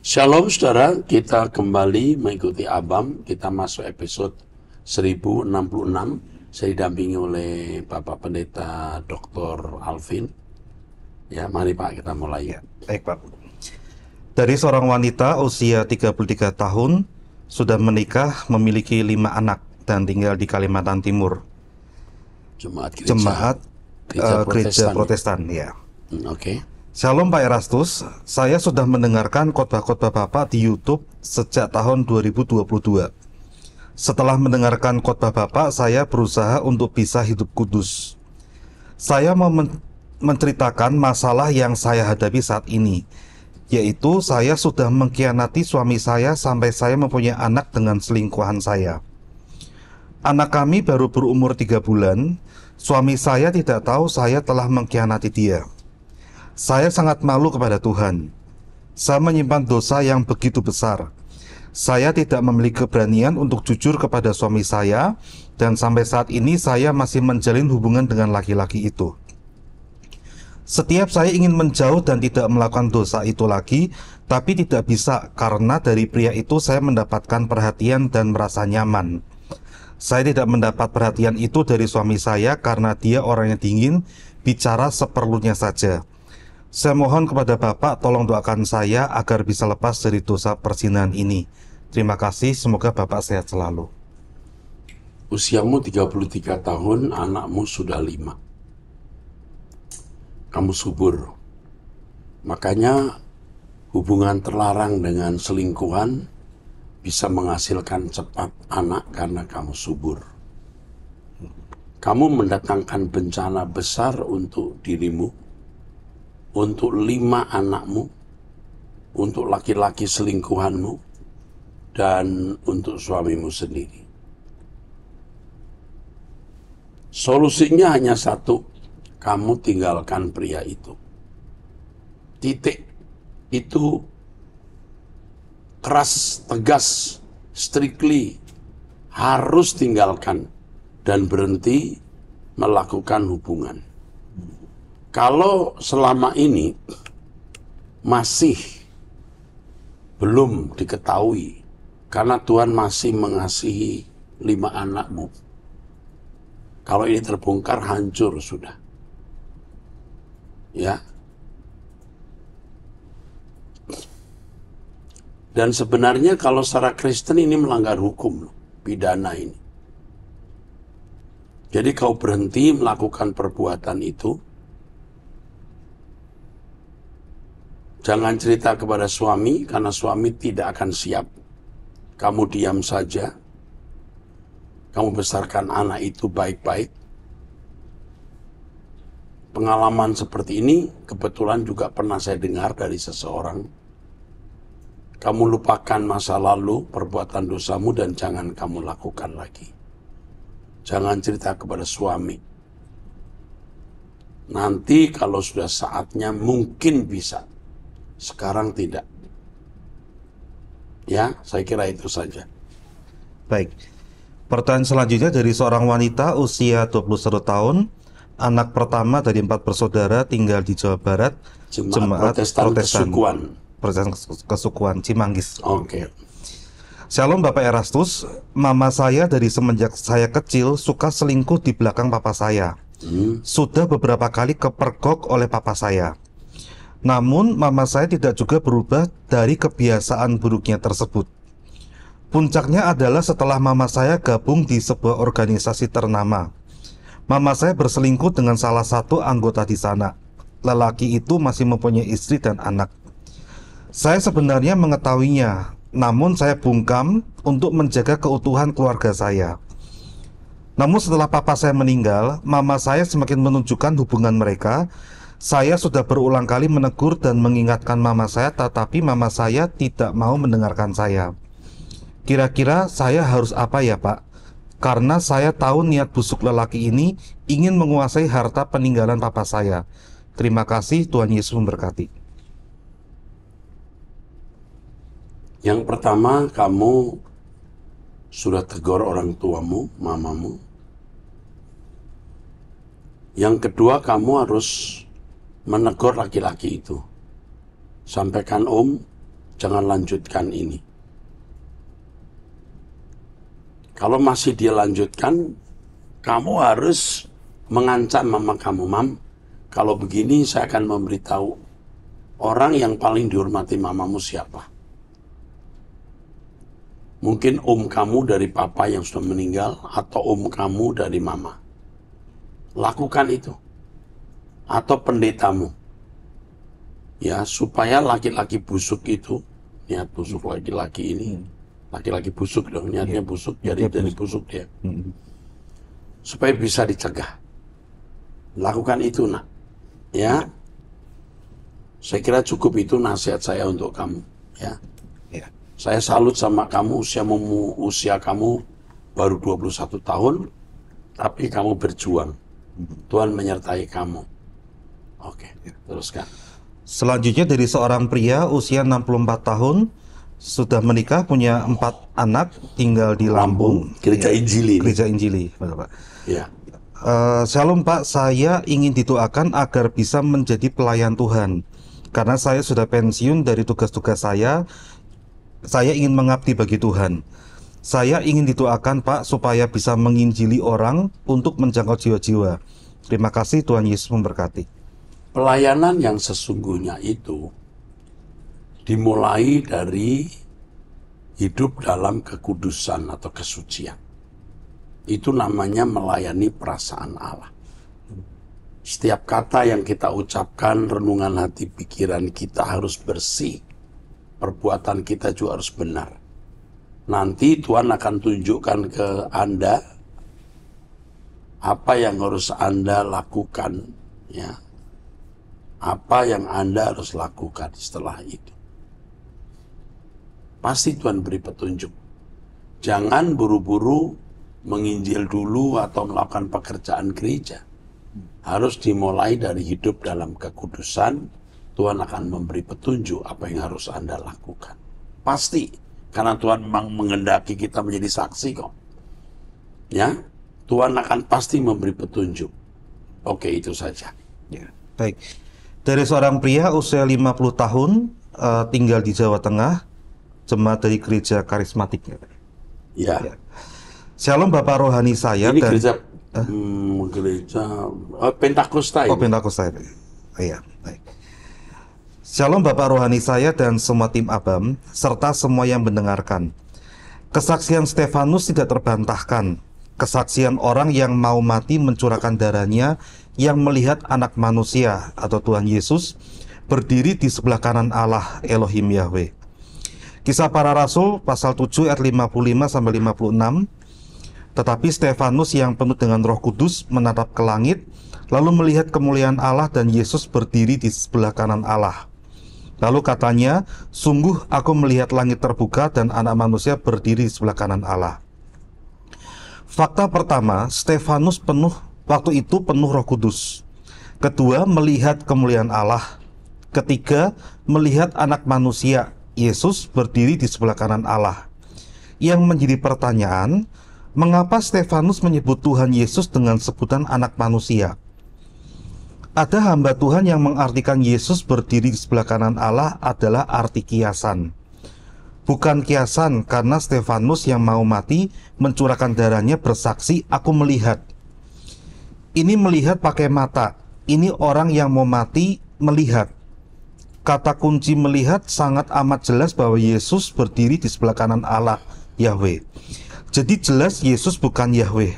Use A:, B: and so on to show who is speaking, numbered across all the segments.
A: Shalom saudara, kita kembali mengikuti Abam. Kita masuk episode 1066. Saya didampingi oleh Bapak Pendeta Dr. Alvin. Ya, mari Pak, kita mulai.
B: Ya, baik Pak. Dari seorang wanita usia 33 tahun, sudah menikah, memiliki 5 anak, dan tinggal di Kalimantan Timur.
A: Jemaat
B: Gereja Protestan, ya.
A: Oke.
B: Shalom Pak Erastus, saya sudah mendengarkan khotbah-khotbah Bapak di YouTube sejak tahun 2022. Setelah mendengarkan khotbah Bapak, saya berusaha untuk bisa hidup kudus. Saya mau menceritakan masalah yang saya hadapi saat ini, yaitu saya sudah mengkhianati suami saya sampai saya mempunyai anak dengan selingkuhan saya. Anak kami baru berumur 3 bulan, suami saya tidak tahu saya telah mengkhianati dia. Saya sangat malu kepada Tuhan. Saya menyimpan dosa yang begitu besar. Saya tidak memiliki keberanian untuk jujur kepada suami saya, dan sampai saat ini saya masih menjalin hubungan dengan laki-laki itu. Setiap saya ingin menjauh dan tidak melakukan dosa itu lagi, tapi tidak bisa karena dari pria itu saya mendapatkan perhatian dan merasa nyaman. Saya tidak mendapat perhatian itu dari suami saya karena dia orangnya dingin, bicara seperlunya saja. Saya mohon kepada Bapak tolong doakan saya agar bisa lepas dari dosa perzinahan ini. Terima kasih, semoga Bapak sehat selalu.
A: Usiamu 33 tahun, anakmu sudah 5. Kamu subur. Makanya hubungan terlarang dengan selingkuhan bisa menghasilkan cepat anak karena kamu subur. Kamu mendatangkan bencana besar untuk dirimu, untuk 5 anakmu, untuk laki-laki selingkuhanmu, dan untuk suamimu sendiri. Solusinya hanya satu, kamu tinggalkan pria itu. Titik. Itu keras, tegas, strictly, harus tinggalkan dan berhenti melakukan hubungan. Kalau selama ini masih belum diketahui, karena Tuhan masih mengasihi 5 anakmu, kalau ini terbongkar hancur sudah. Ya. Dan sebenarnya kalau secara Kristen ini melanggar hukum, pidana ini. Jadi kau berhenti melakukan perbuatan itu. Jangan cerita kepada suami, karena suami tidak akan siap. Kamu diam saja. Kamu besarkan anak itu baik-baik. Pengalaman seperti ini kebetulan juga pernah saya dengar dari seseorang. Kamu lupakan masa lalu, perbuatan dosamu, dan jangan kamu lakukan lagi. Jangan cerita kepada suami. Nanti kalau sudah saatnya mungkin bisa. Sekarang tidak. Ya, saya kira itu saja.
B: Baik. Pertanyaan selanjutnya dari seorang wanita usia 21 tahun, anak pertama dari 4 bersaudara, tinggal di Jawa Barat,
A: Jemaat Protestan
B: Kesukuan Cimanggis.
A: Oke.
B: Shalom Bapak Erastus, mama saya dari semenjak saya kecil suka selingkuh di belakang papa saya. Sudah beberapa kali kepergok oleh papa saya. Namun mama saya tidak juga berubah dari kebiasaan buruknya tersebut. Puncaknya adalah setelah mama saya gabung di sebuah organisasi ternama. Mama saya berselingkuh dengan salah satu anggota di sana. Lelaki itu masih mempunyai istri dan anak. Saya sebenarnya mengetahuinya, namun saya bungkam untuk menjaga keutuhan keluarga saya. Namun setelah papa saya meninggal, mama saya semakin menunjukkan hubungan mereka. Saya sudah berulang kali menegur dan mengingatkan mama saya, tetapi mama saya tidak mau mendengarkan saya. Kira-kira saya harus apa ya Pak? Karena saya tahu niat busuk lelaki ini ingin menguasai harta peninggalan papa saya. Terima kasih, Tuhan Yesus memberkati.
A: Yang pertama, kamu sudah tegur orang tuamu, mamamu. Yang kedua, kamu harus menegur laki-laki itu. Sampaikan, Om, jangan lanjutkan ini. Kalau masih dia lanjutkan, kamu harus mengancam mama kamu, Mam, kalau begini saya akan memberitahu orang yang paling dihormati mamamu siapa. Mungkin kamu dari papa yang sudah meninggal, atau kamu dari mama. Lakukan itu. Atau pendetamu. Ya, supaya laki-laki busuk itu, niat busuk laki-laki ini, laki-laki busuk dong, niatnya busuk, jadi dari busuk dia. Supaya bisa dicegah. Lakukan itu, nak. Ya. Saya kira cukup itu nasihat saya untuk kamu, ya. Saya salut sama kamu, usia kamu baru 21 tahun, tapi kamu berjuang. Tuhan menyertai kamu. Oke, teruskan.
B: Selanjutnya dari seorang pria usia 64 tahun, sudah menikah, punya 4 anak, tinggal di Lampung.
A: Gereja Injili.
B: Gereja Injili, betul, Pak.
A: Ya.
B: Shalom Pak, saya ingin didoakan agar bisa menjadi pelayan Tuhan. Karena saya sudah pensiun dari tugas-tugas saya ingin mengabdi bagi Tuhan. Saya ingin didoakan Pak supaya bisa menginjili orang untuk menjangkau jiwa-jiwa. Terima kasih, Tuhan Yesus memberkati.
A: Pelayanan yang sesungguhnya itu dimulai dari hidup dalam kekudusan atau kesucian. Itu namanya melayani perasaan Allah. Setiap kata yang kita ucapkan, renungan hati pikiran kita harus bersih. Perbuatan kita juga harus benar. Nanti Tuhan akan tunjukkan ke Anda apa yang harus Anda lakukan, ya. Apa yang Anda harus lakukan setelah itu. Pasti Tuhan beri petunjuk. Jangan buru-buru menginjil dulu atau melakukan pekerjaan gereja. Harus dimulai dari hidup dalam kekudusan. Tuhan akan memberi petunjuk apa yang harus Anda lakukan. Pasti, karena Tuhan memang menghendaki kita menjadi saksi kok. Ya, Tuhan akan pasti memberi petunjuk. Oke, itu saja.
B: Ya, baik. Dari seorang pria usia 50 tahun, tinggal di Jawa Tengah, jemaat dari gereja karismatik.
A: Ya.
B: Shalom Bapak rohani saya.
A: Ini gereja Pentakosta.
B: Oh, Pentakosta. Iya, baik. Shalom Bapak rohani saya dan semua tim Abam, serta semua yang mendengarkan. Kesaksian Stefanus tidak terbantahkan. Kesaksian orang yang mau mati mencurahkan darahnya, yang melihat anak manusia atau Tuhan Yesus berdiri di sebelah kanan Allah Elohim Yahweh. Kisah Para Rasul pasal 7 ayat 55-56. Tetapi Stefanus yang penuh dengan Roh Kudus menatap ke langit, lalu melihat kemuliaan Allah dan Yesus berdiri di sebelah kanan Allah. Lalu katanya, sungguh aku melihat langit terbuka dan anak manusia berdiri di sebelah kanan Allah. Fakta pertama, Stefanus waktu itu penuh Roh Kudus. Kedua, melihat kemuliaan Allah. Ketiga, melihat anak manusia, Yesus berdiri di sebelah kanan Allah. Yang menjadi pertanyaan, mengapa Stefanus menyebut Tuhan Yesus dengan sebutan anak manusia? Ada hamba Tuhan yang mengartikan Yesus berdiri di sebelah kanan Allah adalah arti kiasan. Bukan kiasan karena Stefanus yang mau mati mencurahkan darahnya bersaksi, aku melihat. Ini melihat pakai mata. Ini orang yang mau mati melihat. Kata kunci melihat sangat amat jelas bahwa Yesus berdiri di sebelah kanan Allah, Yahweh. Jadi jelas Yesus bukan Yahweh.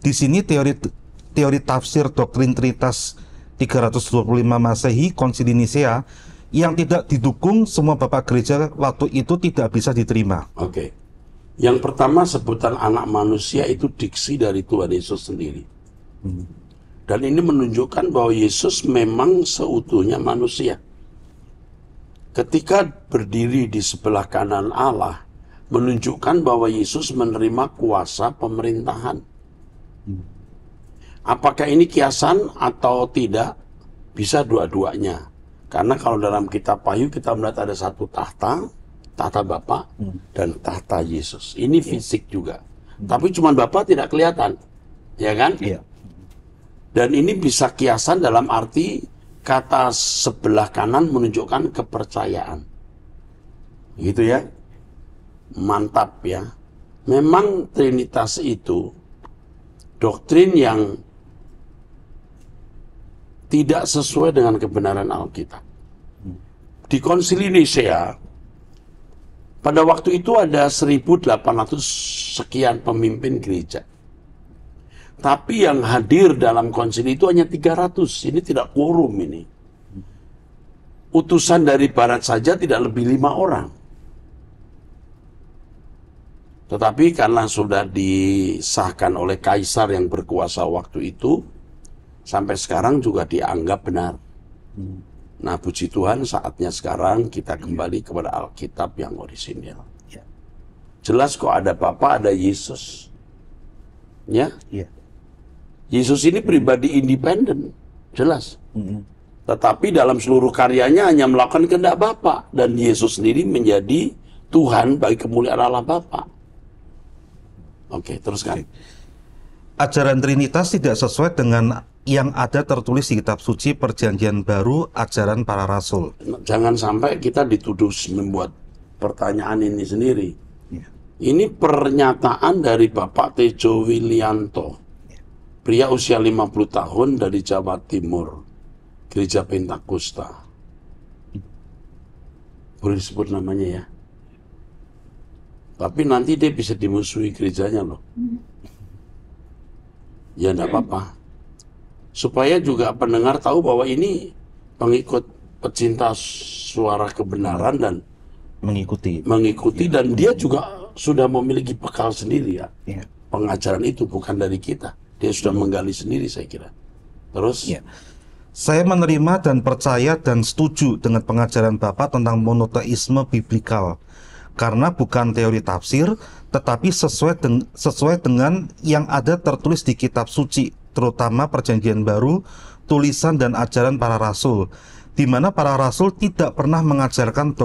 B: Di sini teori tafsir doktrin Trinitas 325 Masehi Konsili Nisea yang tidak didukung semua bapak gereja waktu itu tidak bisa diterima.
A: Oke. Yang pertama, sebutan anak manusia itu diksi dari Tuhan Yesus sendiri. Dan ini menunjukkan bahwa Yesus memang seutuhnya manusia. Ketika berdiri di sebelah kanan Allah, menunjukkan bahwa Yesus menerima kuasa pemerintahan. Apakah ini kiasan atau tidak? Bisa dua-duanya. Karena kalau dalam kitab Wahyu kita melihat ada satu tahta Bapa dan tahta Yesus. Ini fisik juga. Tapi cuma Bapa tidak kelihatan. Ya kan?
B: Iya.
A: Dan ini bisa kiasan dalam arti kata sebelah kanan menunjukkan kepercayaan. Gitu ya. Mantap ya. Memang Trinitas itu doktrin yang tidak sesuai dengan kebenaran Alkitab. Di Konsili Nisea, pada waktu itu ada 1.800 sekian pemimpin gereja. Tapi yang hadir dalam konsili itu hanya 300. Ini tidak quorum ini. Utusan dari barat saja tidak lebih 5 orang. Tetapi karena sudah disahkan oleh kaisar yang berkuasa waktu itu, sampai sekarang juga dianggap benar. Nah, puji Tuhan, saatnya sekarang kita kembali kepada Alkitab yang orisinil. Jelas kok ada Bapa, ada Yesus. Ya? Yesus ini pribadi independen, jelas. Tetapi dalam seluruh karyanya hanya melakukan kehendak Bapa, dan Yesus sendiri menjadi Tuhan bagi kemuliaan Allah Bapa. Oke, teruskan.
B: Ajaran Trinitas tidak sesuai dengan yang ada tertulis di kitab suci Perjanjian Baru, ajaran para rasul.
A: Jangan sampai kita dituduh membuat pertanyaan ini sendiri. Ini pernyataan dari Bapak Tejo Wilianto, pria usia 50 tahun dari Jawa Timur, Gereja Pentakosta. Boleh disebut namanya ya? Tapi nanti dia bisa dimusuhi gerejanya loh. Ya enggak apa-apa. Supaya juga pendengar tahu bahwa ini pengikut pecinta suara kebenaran dan mengikuti dan dia juga sudah memiliki bekal sendiri ya. Pengajaran itu bukan dari kita. Dia sudah menggali sendiri, saya kira. Terus?
B: Saya menerima dan percaya dan setuju dengan pengajaran Bapak tentang monoteisme biblikal. Karena bukan teori tafsir, tetapi sesuai dengan yang ada tertulis di kitab suci, terutama Perjanjian Baru, tulisan dan ajaran para rasul, di mana para rasul tidak pernah mengajarkan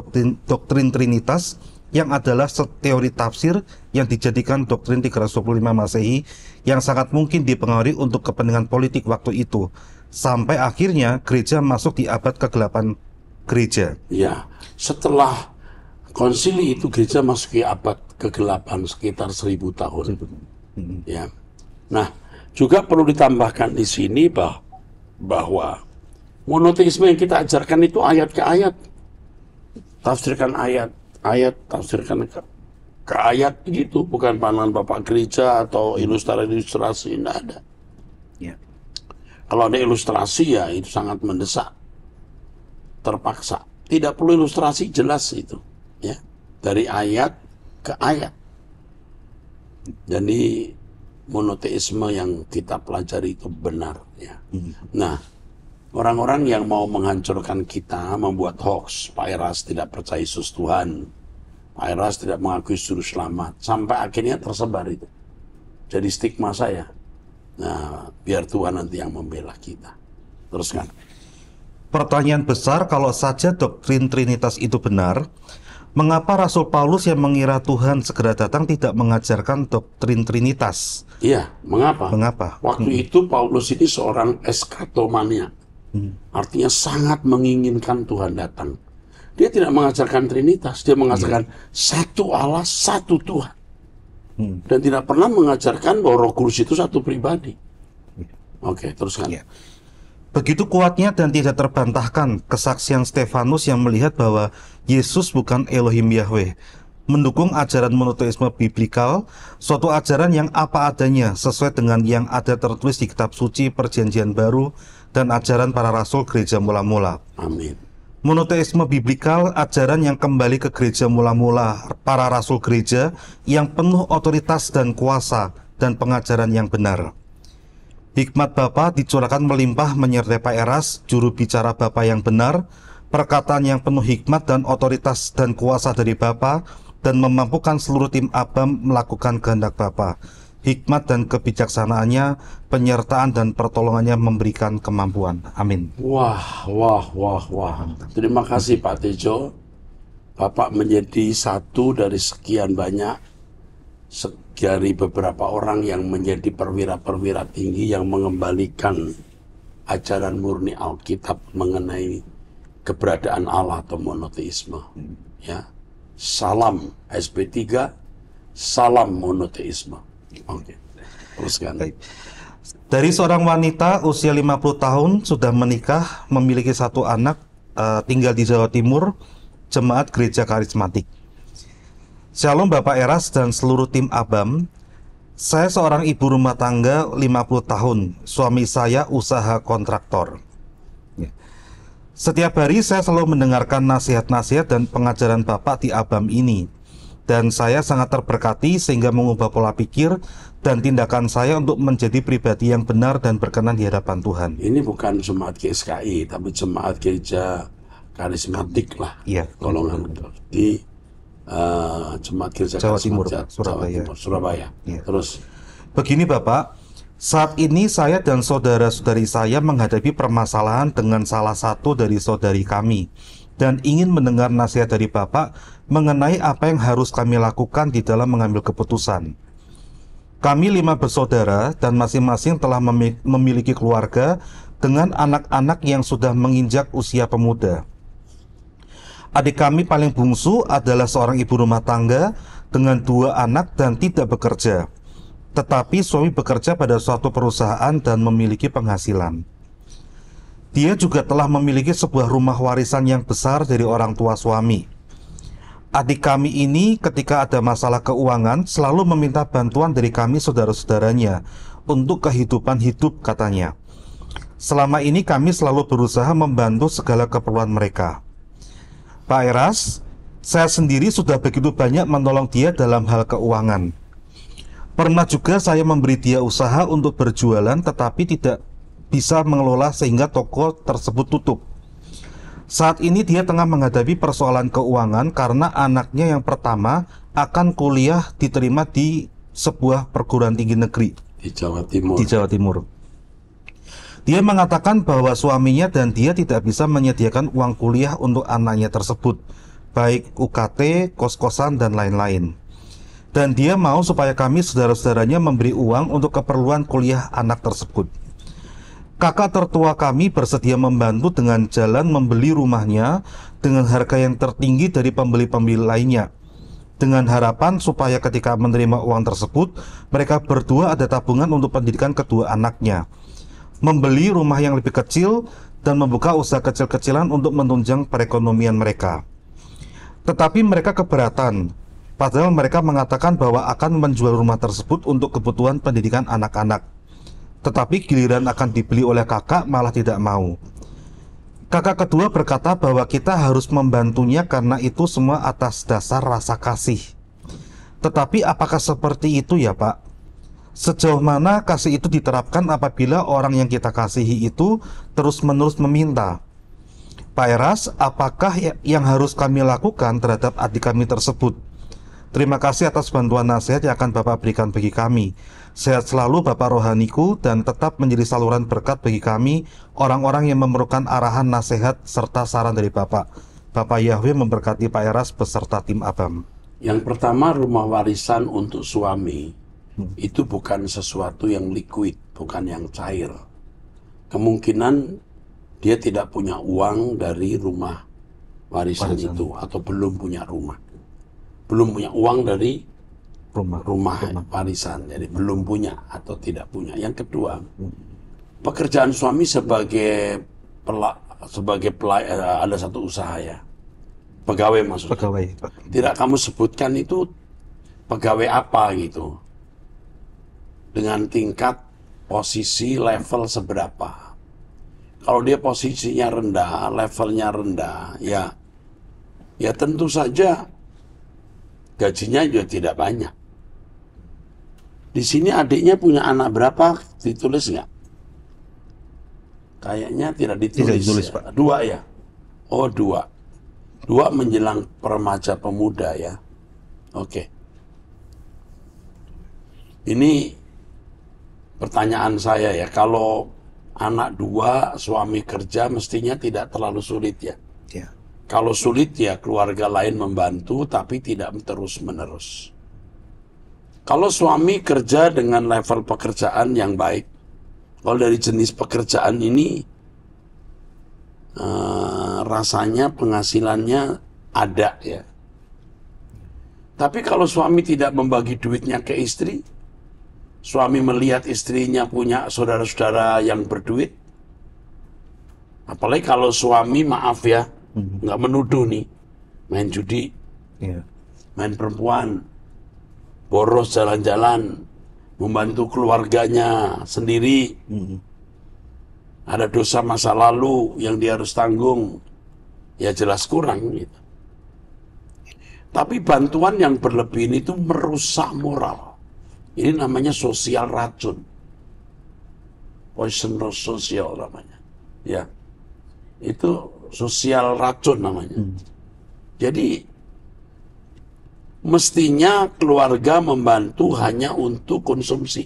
B: doktrin Trinitas yang adalah teori tafsir yang dijadikan doktrin 325 Masehi yang sangat mungkin dipengaruhi untuk kepentingan politik waktu itu, sampai akhirnya gereja masuk di abad ke-8 gereja.
A: Ya, setelah konsili itu gereja masuk ke abad ke-8 sekitar 1000 tahun. Ya. Nah, juga perlu ditambahkan di sini bahwa monoteisme yang kita ajarkan itu ayat ke ayat. Tafsirkan ayat, tafsirkan ke ayat gitu, bukan pandangan Bapak gereja atau ilustrasi, tidak ada. Kalau ada ilustrasi ya itu sangat mendesak, terpaksa. Tidak perlu ilustrasi, jelas itu. Ya, dari ayat ke ayat. Jadi monoteisme yang kita pelajari itu benar ya. Nah, orang-orang yang mau menghancurkan kita, membuat hoax, Pak Eras tidak percaya Yesus Tuhan, Pak Eras tidak mengakui juru selamat, sampai akhirnya tersebar itu. Jadi stigma saya. Nah, biar Tuhan nanti yang membela kita. Teruskan.
B: Pertanyaan besar, kalau saja doktrin Trinitas itu benar, mengapa Rasul Paulus yang mengira Tuhan segera datang tidak mengajarkan doktrin Trinitas?
A: Iya, mengapa?
B: Mengapa?
A: Waktu itu Paulus ini seorang eskatomania. Artinya sangat menginginkan Tuhan datang. Dia tidak mengajarkan Trinitas, dia mengajarkan satu Allah, satu Tuhan. Dan tidak pernah mengajarkan bahwa Roh Kudus itu satu pribadi. Oke, teruskan.
B: Begitu kuatnya dan tidak terbantahkan kesaksian Stefanus yang melihat bahwa Yesus bukan Elohim Yahweh, mendukung ajaran monoteisme biblikal, suatu ajaran yang apa adanya sesuai dengan yang ada tertulis di kitab suci Perjanjian Baru dan ajaran para rasul gereja mula-mula.
A: Amin.
B: Monoteisme biblikal, ajaran yang kembali ke gereja mula-mula para rasul gereja yang penuh otoritas dan kuasa dan pengajaran yang benar. Hikmat Bapa dicurahkan melimpah menyertai Pak Eras, juru bicara Bapa yang benar, perkataan yang penuh hikmat dan otoritas dan kuasa dari Bapa, dan memampukan seluruh tim Abam melakukan kehendak Bapa. Hikmat dan kebijaksanaannya, penyertaan dan pertolongannya memberikan kemampuan. Amin.
A: Wah. Terima kasih Pak Tejo. Bapak menjadi satu dari sekian banyak, dari beberapa orang yang menjadi perwira-perwira tinggi yang mengembalikan ajaran murni Alkitab mengenai keberadaan Allah atau monoteisme. Ya. salam SP3, salam monoteisme. Oke, teruskan.
B: Baik. Dari seorang wanita usia 50 tahun sudah menikah, memiliki satu anak, tinggal di Jawa Timur, jemaat gereja karismatik. Shalom Bapak Eras dan seluruh tim ABAM. Saya seorang ibu rumah tangga 50 tahun, suami saya usaha kontraktor. Setiap hari saya selalu mendengarkan nasihat-nasihat dan pengajaran Bapak di ABAM ini. Dan saya sangat terberkati sehingga mengubah pola pikir dan tindakan saya untuk menjadi pribadi yang benar dan berkenan di hadapan Tuhan.
A: Ini bukan jemaat GSKI, tapi jemaat gereja karismatik lah.
B: Iya.
A: Golongan di jemaat gereja
B: Jawa Timur,
A: karismatik
B: Surabaya.
A: Surabaya.
B: Iya.
A: Terus,
B: Begini Bapak, saat ini saya dan saudara-saudari saya menghadapi permasalahan dengan salah satu dari saudari kami dan ingin mendengar nasihat dari Bapak mengenai apa yang harus kami lakukan di dalam mengambil keputusan. Kami 5 bersaudara dan masing-masing telah memiliki keluarga dengan anak-anak yang sudah menginjak usia pemuda. Adik kami paling bungsu adalah seorang ibu rumah tangga dengan 2 anak dan tidak bekerja. Tetapi suami bekerja pada suatu perusahaan dan memiliki penghasilan. Dia juga telah memiliki sebuah rumah warisan yang besar dari orang tua suami. Adik kami ini ketika ada masalah keuangan selalu meminta bantuan dari kami saudara-saudaranya untuk kehidupan hidup katanya. Selama ini kami selalu berusaha membantu segala keperluan mereka. Pak Eras, saya sendiri sudah begitu banyak menolong dia dalam hal keuangan. Pernah juga saya memberi dia usaha untuk berjualan tetapi tidak bisa mengelola sehingga toko tersebut tutup. Saat ini dia tengah menghadapi persoalan keuangan karena anaknya yang pertama akan kuliah diterima di sebuah perguruan tinggi negeri
A: di Jawa Timur.
B: Di Jawa Timur. Dia mengatakan bahwa suaminya dan dia tidak bisa menyediakan uang kuliah untuk anaknya tersebut, baik UKT, kos-kosan, dan lain-lain. Dan dia mau supaya kami saudara-saudaranya memberi uang untuk keperluan kuliah anak tersebut. Kakak tertua kami bersedia membantu dengan jalan membeli rumahnya dengan harga yang tertinggi dari pembeli-pembeli lainnya, dengan harapan supaya ketika menerima uang tersebut, mereka berdua ada tabungan untuk pendidikan kedua anaknya, membeli rumah yang lebih kecil, dan membuka usaha kecil-kecilan untuk menunjang perekonomian mereka. Tetapi mereka keberatan. Padahal mereka mengatakan bahwa akan menjual rumah tersebut untuk kebutuhan pendidikan anak-anak. Tetapi giliran akan dibeli oleh kakak malah tidak mau. Kakak kedua berkata bahwa kita harus membantunya karena itu semua atas dasar rasa kasih. Tetapi apakah seperti itu ya Pak? Sejauh mana kasih itu diterapkan apabila orang yang kita kasihi itu terus-menerus meminta? Pak Eras, apakah yang harus kami lakukan terhadap adik kami tersebut? Terima kasih atas bantuan nasihat yang akan Bapak berikan bagi kami. Sehat selalu Bapak rohaniku dan tetap menjadi saluran berkat bagi kami, orang-orang yang memerlukan arahan nasihat serta saran dari Bapak. Bapak Yahweh memberkati Pak Eras beserta tim ABAM.
A: Yang pertama, rumah warisan untuk suami itu bukan sesuatu yang liquid, bukan yang cair. Kemungkinan dia tidak punya uang dari rumah warisan itu atau belum punya rumah. Belum punya uang dari rumah warisan, jadi belum punya atau tidak punya. Yang kedua, pekerjaan suami sebagai ada satu usaha ya, pegawai maksudnya.
B: Pegawai.
A: Tidak kamu sebutkan itu pegawai apa gitu, dengan tingkat posisi level seberapa. Kalau dia posisinya rendah, levelnya rendah, ya tentu saja gajinya juga tidak banyak. Di sini adiknya punya anak berapa? Ditulis nggak? Kayaknya tidak ditulis.
B: Tidak ditulis,
A: Ya.
B: Pak.
A: 2 ya? Oh 2. 2 menjelang remaja pemuda ya. Oke. Ini pertanyaan saya ya. Kalau anak 2, suami kerja mestinya tidak terlalu sulit ya.
B: Ya.
A: Kalau sulit ya keluarga lain membantu tapi tidak terus-menerus. Kalau suami kerja dengan level pekerjaan yang baik, kalau dari jenis pekerjaan ini rasanya penghasilannya ada ya. Tapi kalau suami tidak membagi duitnya ke istri, suami melihat istrinya punya saudara-saudara yang berduit, apalagi kalau suami, maaf ya, nggak menuduh nih, main judi, main perempuan, boros jalan-jalan, membantu keluarganya sendiri, ada dosa masa lalu yang dia harus tanggung, ya jelas kurang gitu. Tapi bantuan yang berlebihan itu merusak moral. Ini namanya sosial racun. Poisonous social namanya. Ya. Itu sosial racun namanya. Jadi mestinya keluarga membantu hanya untuk konsumsi.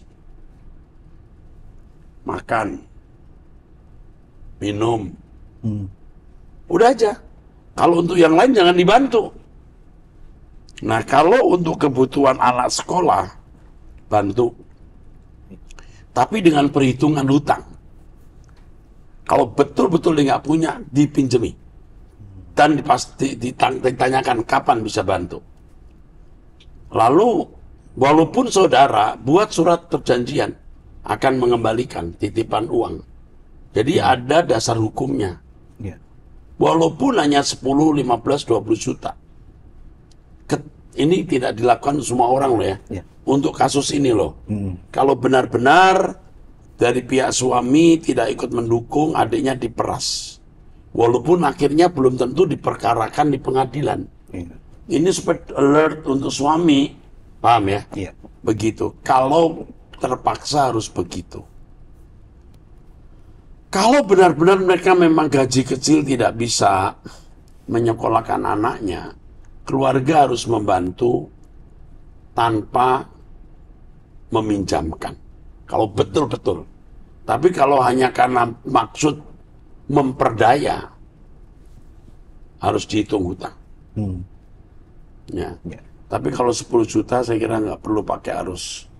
A: Makan, minum. Udah aja. Kalau untuk yang lain jangan dibantu. Nah, kalau untuk kebutuhan anak sekolah, bantu. Tapi dengan perhitungan hutang. Kalau betul-betul dia nggak punya, dipinjemi. Dan ditanyakan kapan bisa bantu. Lalu, walaupun saudara buat surat perjanjian, akan mengembalikan titipan uang. Jadi ada dasar hukumnya. Walaupun hanya 10, 15, 20 juta. Ini tidak dilakukan semua orang loh ya. Untuk kasus ini loh. Kalau benar-benar dari pihak suami tidak ikut mendukung, adiknya diperas. Walaupun akhirnya belum tentu diperkarakan di pengadilan. Ini supaya alert untuk suami, paham ya? Begitu. Kalau terpaksa harus begitu. Kalau benar-benar mereka memang gaji kecil tidak bisa menyekolahkan anaknya, keluarga harus membantu tanpa meminjamkan. Kalau betul-betul. Tapi kalau hanya karena maksud memperdaya, harus dihitung hutang. Ya. Tapi kalau 10 juta saya kira nggak perlu pakai harus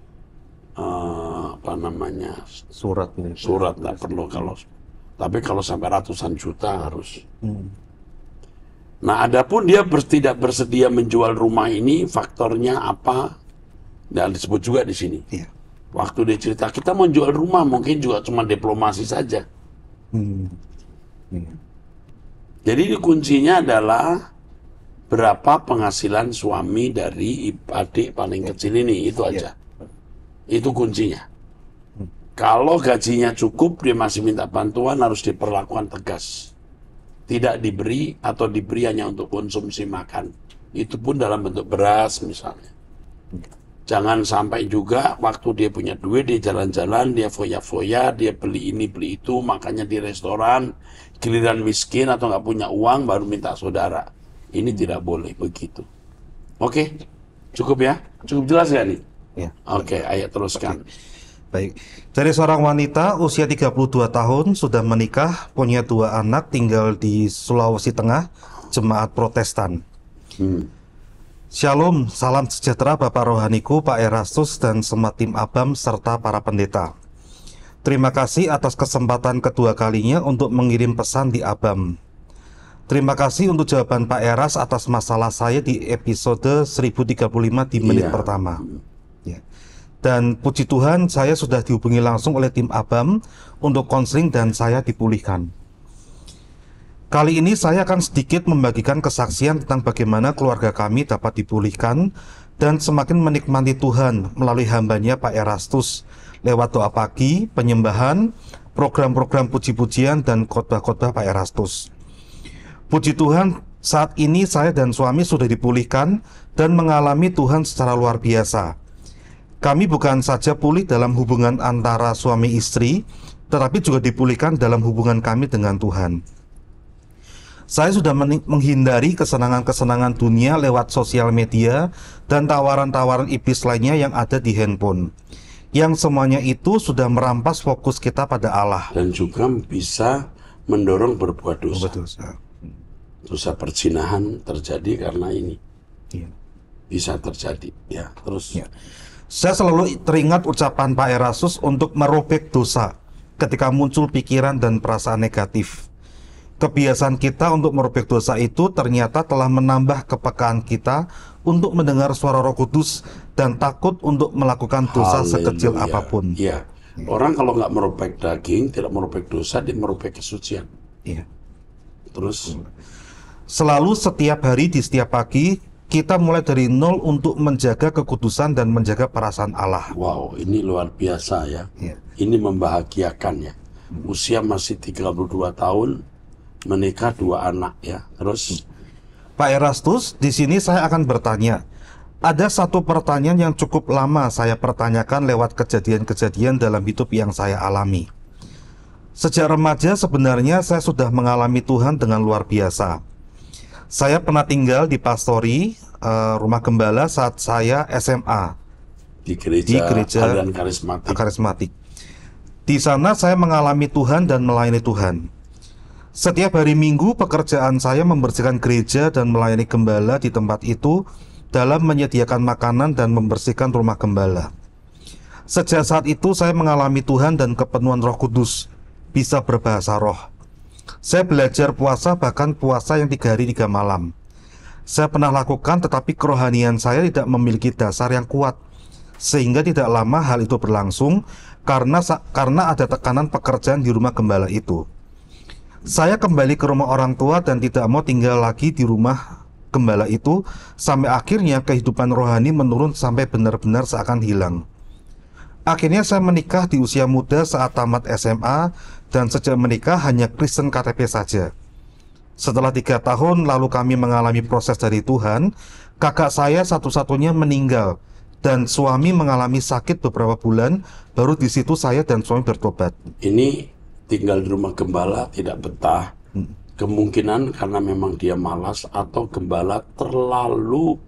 A: surat nggak perlu. Tapi kalau sampai ratusan juta harus. Nah, adapun dia tidak bersedia menjual rumah ini, faktornya apa? Dan disebut juga di sini. Waktu dia cerita, kita mau jual rumah, mungkin juga cuma diplomasi saja. Jadi kuncinya adalah berapa penghasilan suami dari adik paling kecil ini, itu aja. Itu kuncinya. Kalau gajinya cukup, dia masih minta bantuan, harus diperlakukan tegas. Tidak diberi atau diberi hanya untuk konsumsi makan. Itu pun dalam bentuk beras misalnya. Jangan sampai juga waktu dia punya duit, dia jalan-jalan, dia foya-foya, dia beli ini, beli itu, makannya di restoran, giliran miskin atau nggak punya uang baru minta saudara. Ini tidak boleh begitu. Oke, cukup ya? Cukup jelas nggak nih? Oke, ayo teruskan.
B: Baik, dari seorang wanita usia 32 tahun, sudah menikah, punya 2 anak, tinggal di Sulawesi Tengah, jemaat Protestan. Shalom, salam sejahtera Bapak Rohaniku, Pak Erastus, dan semua tim ABAM, serta para pendeta. Terima kasih atas kesempatan kedua kalinya untuk mengirim pesan di ABAM. Terima kasih untuk jawaban Pak Eras atas masalah saya di episode 1035 di menit pertama. Dan puji Tuhan, saya sudah dihubungi langsung oleh tim ABAM untuk konseling dan saya dipulihkan. Kali ini saya akan sedikit membagikan kesaksian tentang bagaimana keluarga kami dapat dipulihkan dan semakin menikmati Tuhan melalui hambanya Pak Erastus lewat doa pagi, penyembahan, program-program puji-pujian, dan khotbah-khotbah Pak Erastus. Puji Tuhan, saat ini saya dan suami sudah dipulihkan dan mengalami Tuhan secara luar biasa. Kami bukan saja pulih dalam hubungan antara suami istri, tetapi juga dipulihkan dalam hubungan kami dengan Tuhan. Saya sudah menghindari kesenangan-kesenangan dunia lewat sosial media dan tawaran-tawaran iblis lainnya yang ada di handphone. Yang semuanya itu sudah merampas fokus kita pada Allah.
A: Dan juga bisa mendorong berbuat dosa. Dosa perzinahan terjadi karena ini. Bisa terjadi. Ya, terus.
B: Saya selalu teringat ucapan Pak Erastus untuk merobek dosa ketika muncul pikiran dan perasaan negatif. Kebiasaan kita untuk merobek dosa itu ternyata telah menambah kepekaan kita untuk mendengar suara Roh Kudus dan takut untuk melakukan dosa sekecil
A: Haleluya.
B: apapun.
A: Iya. Orang kalau nggak merobek daging, tidak merobek dosa, dia merobek kesucian.
B: Iya.
A: Terus
B: Selalu setiap hari di setiap pagi kita mulai dari nol untuk menjaga kekudusan dan menjaga perasaan Allah.
A: wow, ini luar biasa ya.
B: Iya.
A: Ini membahagiakan ya. Usia masih 32 tahun, menikah 2 anak ya. Terus
B: Pak Erastus, di sini saya akan bertanya. Ada satu pertanyaan yang cukup lama saya pertanyakan lewat kejadian-kejadian dalam hidup yang saya alami. Sejak remaja sebenarnya saya sudah mengalami Tuhan dengan luar biasa. Saya pernah tinggal di pastori rumah gembala saat saya SMA
A: di gereja, aliran karismatik.
B: karismatik. Di sana saya mengalami Tuhan dan melayani Tuhan. Setiap hari Minggu pekerjaan saya membersihkan gereja dan melayani gembala di tempat itu dalam menyediakan makanan dan membersihkan rumah gembala. Sejak saat itu saya mengalami Tuhan dan kepenuhan Roh Kudus, bisa berbahasa roh. Saya belajar puasa, bahkan puasa yang 3 hari 3 malam. Saya pernah lakukan, tetapi kerohanian saya tidak memiliki dasar yang kuat, sehingga tidak lama hal itu berlangsung karena ada tekanan pekerjaan di rumah gembala itu. Saya kembali ke rumah orang tua dan tidak mau tinggal lagi di rumah gembala itu, sampai akhirnya kehidupan rohani menurun sampai benar-benar seakan hilang. Akhirnya saya menikah di usia muda saat tamat SMA, dan sejak menikah hanya Kristen KTP saja. Setelah 3 tahun lalu kami mengalami proses dari Tuhan. Kakak saya satu-satunya meninggal dan suami mengalami sakit beberapa bulan. Baru di situ saya dan suami bertobat.
A: Ini tinggal di rumah gembala tidak betah. Kemungkinan karena memang dia malas atau gembala terlalu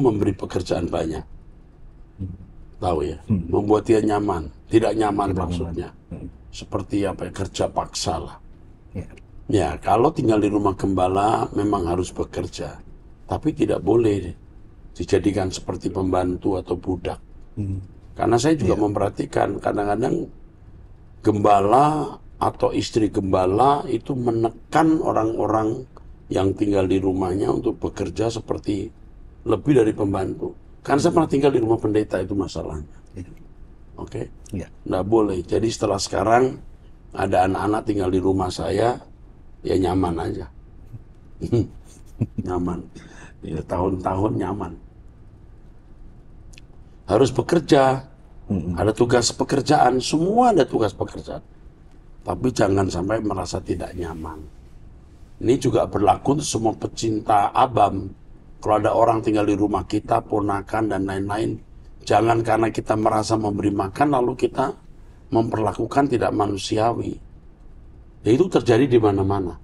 A: memberi pekerjaan banyak. Tahu ya, membuat dia nyaman, tidak nyaman maksudnya. Seperti apa ya, kerja paksa lah. Ya, kalau tinggal di rumah gembala memang harus bekerja, tapi tidak boleh dijadikan seperti pembantu atau budak. Karena saya juga memperhatikan kadang-kadang gembala atau istri gembala itu menekan orang-orang yang tinggal di rumahnya untuk bekerja seperti lebih dari pembantu. Karena saya pernah tinggal di rumah pendeta, itu masalahnya. Oke? Nggak boleh. Jadi setelah sekarang ada anak-anak tinggal di rumah saya, ya nyaman aja. Nyaman. Ya, tahun-tahun nyaman. Harus bekerja. Ada tugas pekerjaan, semua ada tugas pekerjaan. Tapi jangan sampai merasa tidak nyaman. Ini juga berlaku untuk semua pecinta abam. Kalau ada orang tinggal di rumah kita, ponakan dan lain-lain, jangan karena kita merasa memberi makan lalu kita memperlakukan tidak manusiawi. Ya, itu terjadi di mana-mana.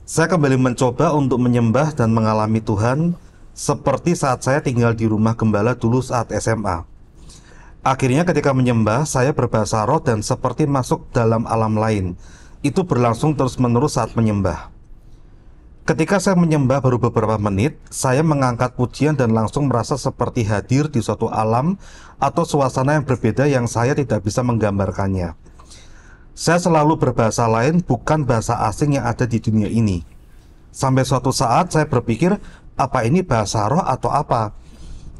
B: Saya kembali mencoba untuk menyembah dan mengalami Tuhan seperti saat saya tinggal di rumah gembala dulu saat SMA. Akhirnya ketika menyembah, saya berbahasa roh dan seperti masuk dalam alam lain. Itu berlangsung terus-menerus saat menyembah. Ketika saya menyembah baru beberapa menit, saya mengangkat pujian dan langsung merasa seperti hadir di suatu alam atau suasana yang berbeda yang saya tidak bisa menggambarkannya. Saya selalu berbahasa lain, bukan bahasa asing yang ada di dunia ini. Sampai suatu saat saya berpikir, apa ini bahasa roh atau apa?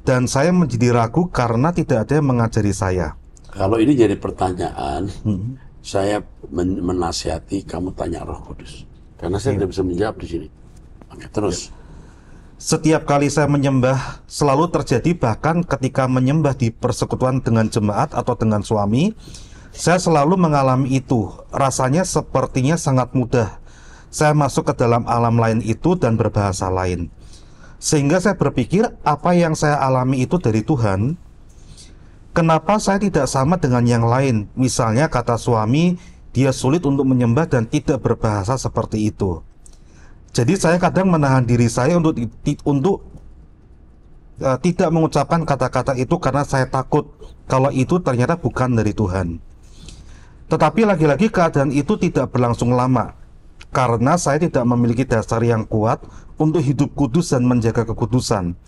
B: Dan saya menjadi ragu karena tidak ada yang mengajari saya.
A: Kalau ini jadi pertanyaan, saya menasihati kamu tanya Roh Kudus. Karena saya tidak bisa menjawab di sini. Oke, terus.
B: Setiap kali saya menyembah, selalu terjadi bahkan ketika menyembah di persekutuan dengan jemaat atau dengan suami, saya selalu mengalami itu. Rasanya sepertinya sangat mudah. Saya masuk ke dalam alam lain itu dan berbahasa lain. Sehingga saya berpikir, apa yang saya alami itu dari Tuhan. Kenapa saya tidak sama dengan yang lain? Misalnya kata suami, dia sulit untuk menyembah dan tidak berbahasa seperti itu. Jadi saya kadang menahan diri saya untuk tidak mengucapkan kata-kata itu karena saya takut kalau itu ternyata bukan dari Tuhan. Tetapi lagi-lagi keadaan itu tidak berlangsung lama, karena saya tidak memiliki dasar yang kuat untuk hidup kudus dan menjaga kekudusan.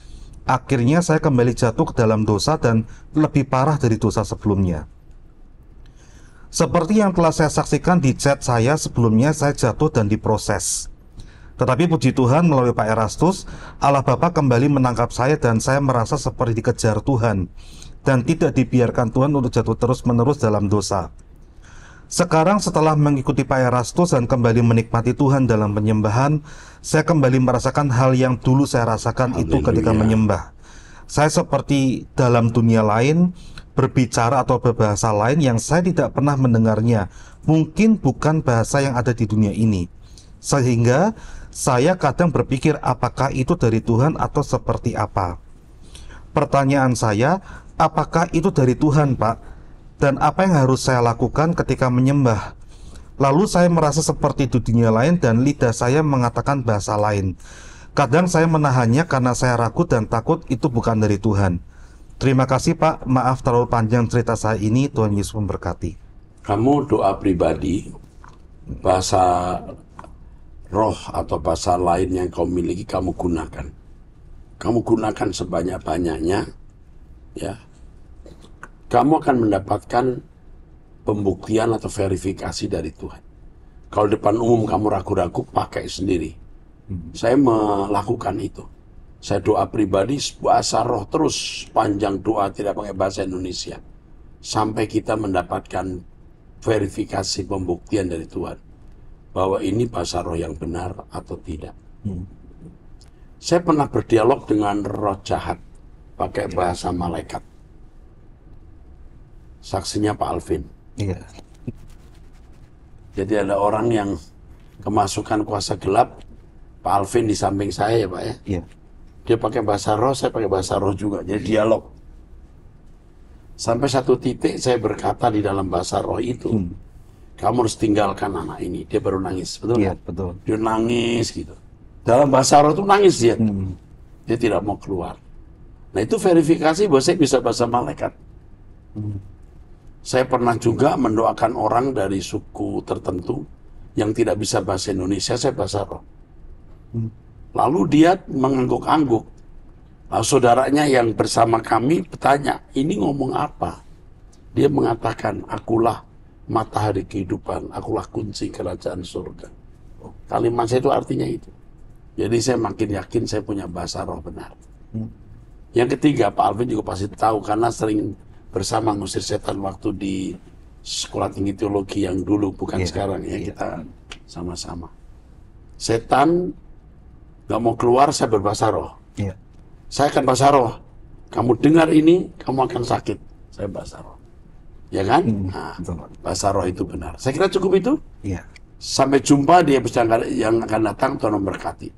B: Akhirnya saya kembali jatuh ke dalam dosa dan lebih parah dari dosa sebelumnya. Seperti yang telah saya saksikan di chat saya sebelumnya, saya jatuh dan diproses. Tetapi puji Tuhan melalui Pak Erastus, Allah Bapa kembali menangkap saya dan saya merasa seperti dikejar Tuhan dan tidak dibiarkan Tuhan untuk jatuh terus-menerus dalam dosa. Sekarang setelah mengikuti Pak Erastus dan kembali menikmati Tuhan dalam penyembahan, saya kembali merasakan hal yang dulu saya rasakan itu ketika menyembah. Saya seperti dalam dunia lain, berbicara atau berbahasa lain yang saya tidak pernah mendengarnya. Mungkin bukan bahasa yang ada di dunia ini. Sehingga saya kadang berpikir apakah itu dari Tuhan atau seperti apa. Pertanyaan saya, apakah itu dari Tuhan, Pak? Dan apa yang harus saya lakukan ketika menyembah? Lalu saya merasa seperti di dunia lain dan lidah saya mengatakan bahasa lain. Kadang saya menahannya karena saya ragu dan takut itu bukan dari Tuhan. Terima kasih Pak, maaf terlalu panjang cerita saya ini, Tuhan Yesus memberkati.
A: Kamu doa pribadi, bahasa roh atau bahasa lain yang kau miliki kamu gunakan. Kamu gunakan sebanyak-banyaknya, ya. Kamu akan mendapatkan pembuktian atau verifikasi dari Tuhan. Kalau depan umum kamu ragu-ragu, pakai sendiri. Saya melakukan itu. Saya doa pribadi, bahasa roh terus, panjang doa, tidak pakai bahasa Indonesia. Sampai kita mendapatkan verifikasi pembuktian dari Tuhan. Bahwa ini bahasa roh yang benar atau tidak. Saya pernah berdialog dengan roh jahat, pakai bahasa malaikat. Saksinya Pak Alvin.
B: Iya.
A: Jadi ada orang yang kemasukan kuasa gelap, Pak Alvin di samping saya ya Pak ya.
B: Iya.
A: Dia pakai bahasa roh, saya pakai bahasa roh juga. Jadi dialog. Sampai satu titik saya berkata di dalam bahasa roh itu, kamu harus tinggalkan anak ini. Dia baru nangis, betul
B: Iya,
A: kan?
B: betul.
A: Dia nangis gitu. Dalam bahasa roh itu nangis dia. Dia tidak mau keluar. Nah itu verifikasi bahwa saya bisa bahasa malaikat. Saya pernah juga mendoakan orang dari suku tertentu yang tidak bisa bahasa Indonesia, saya bahasa roh. Lalu dia mengangguk-angguk. Lalu saudaranya yang bersama kami bertanya, ini ngomong apa? Dia mengatakan, akulah matahari kehidupan, akulah kunci kerajaan surga. Kalimat saya itu artinya itu. Jadi saya makin yakin saya punya bahasa roh benar. Yang ketiga, Pak Alvin juga pasti tahu karena sering bersama ngusir setan waktu di sekolah tinggi teologi yang dulu, bukan sekarang ya, kita sama-sama. Setan gak mau keluar, saya berbahasa roh. Saya akan bahasa roh. Kamu dengar ini, kamu akan sakit. Saya bahasa roh. Ya kan? Nah, bahasa roh itu benar. Saya kira cukup itu. Sampai jumpa di episode yang akan datang. Tuhan memberkati.